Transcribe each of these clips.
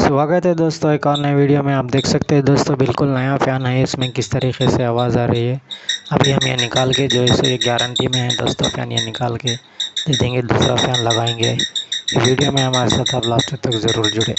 स्वागत है दोस्तों एक और नए वीडियो में। आप देख सकते हैं दोस्तों बिल्कुल नया फ़ैन है। इसमें किस तरीके से आवाज़ आ रही है। अभी हम ये निकाल के जो है सो ये गारंटी में है दोस्तों। फ़ैन ये निकाल के दे देंगे, दूसरा फ़ैन लगाएंगे। ये वीडियो में हमारे साथ आप लास्ट तक ज़रूर जुड़े।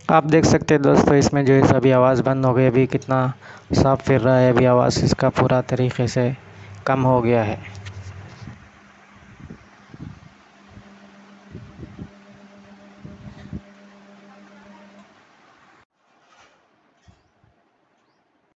आप देख सकते हैं दोस्तों इसमें जो है सभी आवाज़ बंद हो गई। अभी कितना साफ फिर रहा है। अभी आवाज़ इसका पूरा तरीके से कम हो गया है।